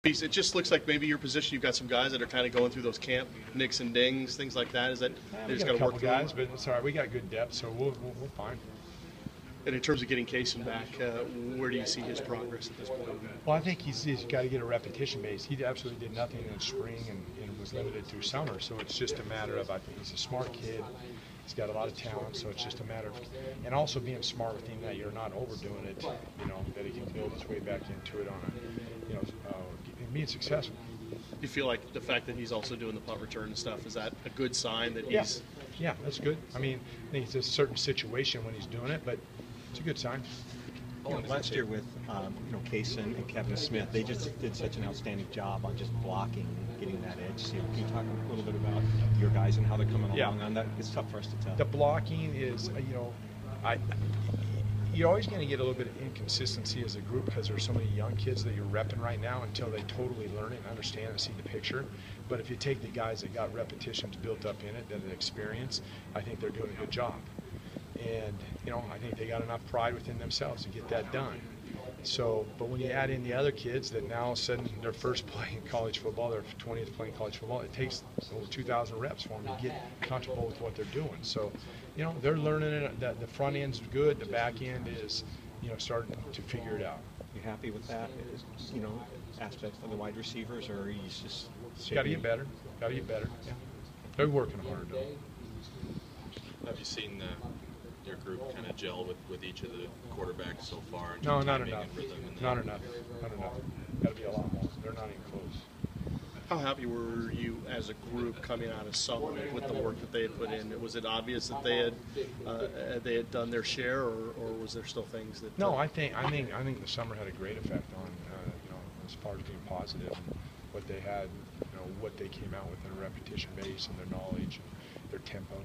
It just looks like maybe your position, you've got some guys that are kind of going through those camp nicks and dings, things like that. Is that they just got to work through guys, but it's all right. We got good depth, so we're fine. And in terms of getting Kaysen back, where do you see his progress at this point? Well, I think he's got to get a repetition base. He absolutely did nothing in the spring and was limited through summer, so it's just a matter of, I think he's a smart kid. He's got a lot of talent, so it's just a matter of, and also being smart with him that you're not overdoing it, that he can build his way back into it on and being successful. Do you feel like the fact that he's also doing the punt return and stuff, is that a good sign that he's... Yeah, that's good. I mean, I think it's a certain situation when he's doing it, but it's a good sign. Last year with Kaysen and Kevin Smith, they just did such an outstanding job on just blocking and getting that edge. Can you talk a little bit about your guys and how they're coming along on that? It's tough for us to tell. The blocking is, you're always going to get a little bit of inconsistency as a group because there's so many young kids that you're repping right now until they totally learn it and understand and see the picture. But if you take the guys that got repetitions built up in it, that experience, I think they're doing a good job. And, I think they got enough pride within themselves to get that done. So, but when you add in the other kids that now all of a sudden their first play in college football, their 20th play in college football, it takes over 2,000 reps for them to get comfortable with what they're doing. So, they're learning it. The front end's good. The back end is, starting to figure it out. You happy with that, aspect of the wide receivers, or are you just... Got to get better. Got to get better. Yeah. They're working hard, though. Have you seen your group kind of gel with each of the quarterbacks so far? No, not enough. Not enough. Got to be a lot more. They're not even close. How happy were you as a group coming out of summer with the work that they had put in? Was it obvious that they had done their share, or was there still things that? No, I think the summer had a great effect on as far as being positive and what they had, what they came out with in a repetition base and their knowledge and their tempo.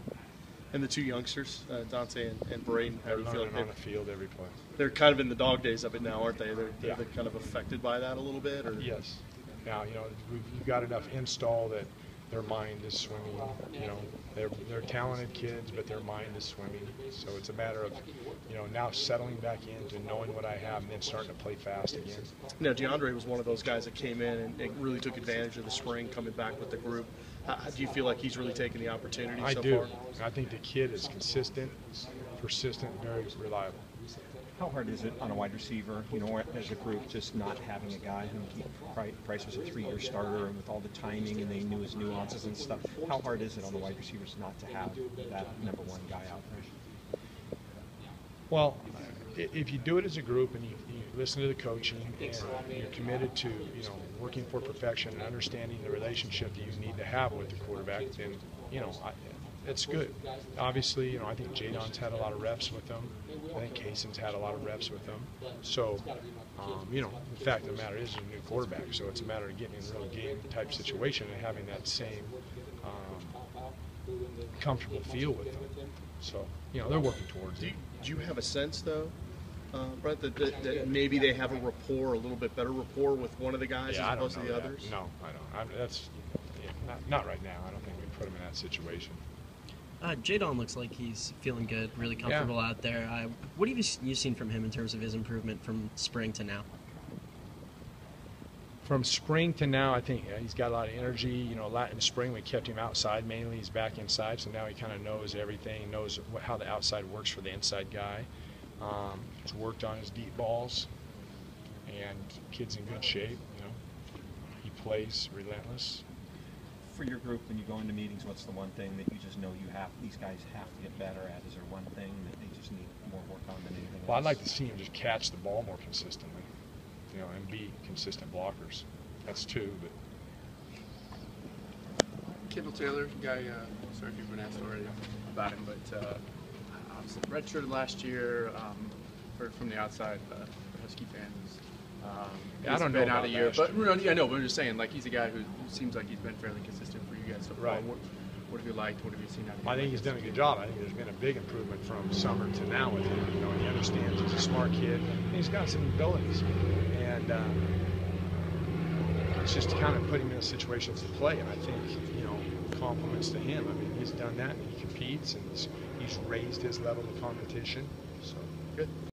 And the two youngsters, Dante and Braden, how do you feel like on the field every play? They're kind of in the dog days of it now, aren't they? They're kind of affected by that a little bit, or? Yes. Now we've got enough install that their mind is swimming. They're talented kids, but their mind is swimming. So it's a matter of now settling back into knowing what I have and then starting to play fast again. Now DeAndre was one of those guys that came in and really took advantage of the spring, coming back with the group. How do you feel like he's really taken the opportunity so far? I think the kid is consistent, persistent, very reliable. How hard is it on a wide receiver, as a group, just not having a guy who Price was a 3-year starter, and with all the timing and they knew his nuances and stuff, how hard is it on the wide receivers not to have that number one guy out there? Well, if you do it as a group and you listen to the coaching and you're committed to working for perfection and understanding the relationship that you need to have with the quarterback, then it's good. Obviously, I think Jadon's had a lot of reps with them. I think Kaysen's had a lot of reps with them. So, the fact of the matter is, he's a new quarterback, so it's a matter of getting in a real game type situation and having that same comfortable feel with them. So, they're working towards it. Do you have a sense, though, Brent, that maybe they have a little bit better rapport with one of the guys as opposed to the others? No, I don't. That's not right now. I don't think we put him in that situation. Jadon looks like he's feeling good, really comfortable out there. What have you seen from him in terms of his improvement from spring to now? From spring to now, I think he's got a lot of energy. In spring we kept him outside mainly. He's back inside, so now he kind of knows everything, knows how the outside works for the inside guy. He's worked on his deep balls, and kid's in good shape. He plays relentless. For your group, when you go into meetings, what's the one thing that you just know these guys have to get better at? Is there one thing that they just need more work on than anything else? Well, I'd like to see him just catch the ball more consistently, and be consistent blockers. That's two, but. Kendall Taylor, guy, sorry if you've been asked already about him, but obviously redshirted last year, heard from the outside, Husky fans. I don't know about out a year, but I know. But I'm just saying, he's a guy who seems like he's been fairly consistent for you guys so far. Right. What have you liked? What have you seen out of him? I think he's done a good job. I think there's been a big improvement from summer to now with him. And he understands he's a smart kid. And he's got some abilities, and it's just kind of putting him in situations to play. And I think compliments to him. I mean, he's done that, and he competes, and he's raised his level of competition. So good.